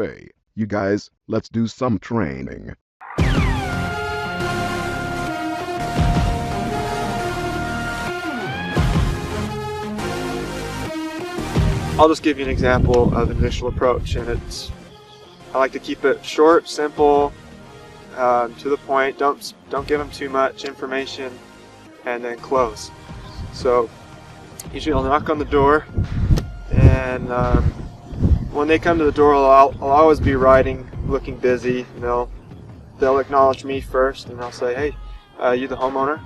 Hey, you guys, let's do some training. I'll just give you an example of an initial approach, and I like to keep it short, simple, to the point. Don't give them too much information, and then close. So usually I'll knock on the door, and when they come to the door, I'll always be writing, looking busy. They'll acknowledge me first, and I'll say, "Hey, you the homeowner?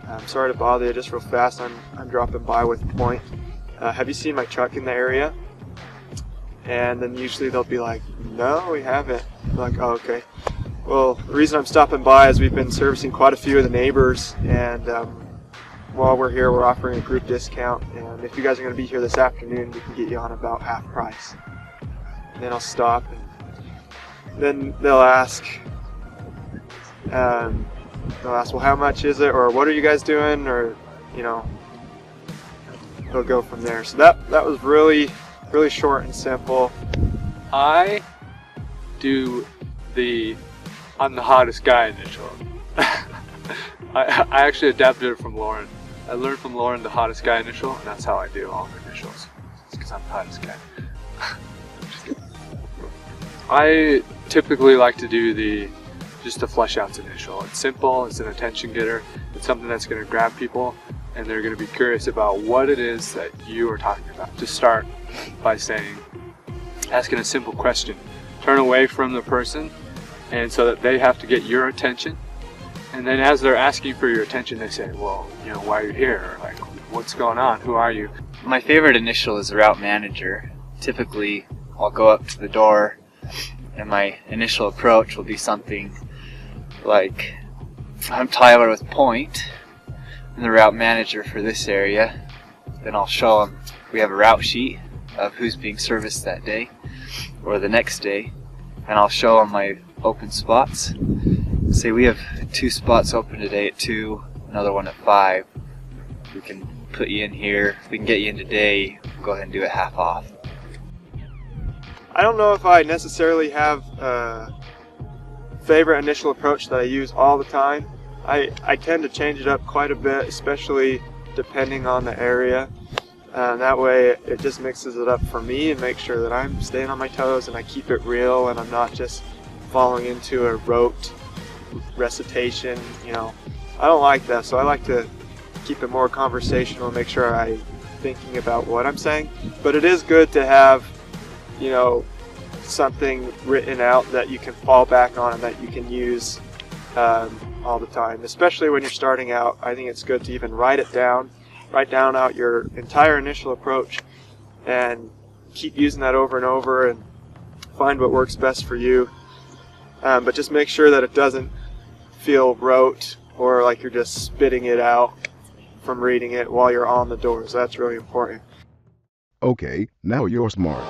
I'm sorry to bother you. Just real fast, I'm dropping by with Point. Have you seen my truck in the area?" And then usually they'll be like, "No, we haven't." I'm like, "Oh, okay. Well, the reason I'm stopping by is we've been servicing quite a few of the neighbors, and while we're here, we're offering a group discount. And if you guys are going to be here this afternoon, we can get you on about half price." And then I'll stop, and then they'll ask, "Well, how much is it? Or what are you guys doing?" Or, they'll go from there. So that was really short and simple. I do I'm the hottest guy initial. I actually adapted it from Lauren. I learned from Lauren the hottest guy initial, and that's how I do all the initials. It's because I'm the hottest guy. I typically like to do just the flesh outs initial. It's simple, it's an attention getter, it's something that's going to grab people, and they're going to be curious about what it is that you are talking about. To start by asking a simple question. Turn away from the person, and so that they have to get your attention. And then as they're asking for your attention, they say, "Well, why are you here?" Or like, "What's going on? Who are you?" My favorite initial is the route manager. Typically, I'll go up to the door, and my initial approach will be something like, "I'm Tyler with Point. I'm the route manager for this area." Then I'll show them we have a route sheet of who's being serviced that day or the next day, and I'll show them my open spots. Say we have 2 spots open today at 2, another one at 5. We can put you in here. If we can get you in today, go ahead and do it half off. I don't know if I necessarily have a favorite initial approach that I use all the time. I tend to change it up quite a bit, especially depending on the area. That way it just mixes it up for me and makes sure that I'm staying on my toes and I keep it real and I'm not just falling into a rote recitation. I don't like that, so I like to keep it more conversational and make sure I'm thinking about what I'm saying. But it is good to have, something written out that you can fall back on and that you can use all the time, especially when you're starting out. I think it's good to even write down out your entire initial approach and keep using that over and over and find what works best for you. But just make sure that it doesn't feel rote or like you're just spitting it out from reading it while you're on the doors. That's really important. Okay, now you're smart.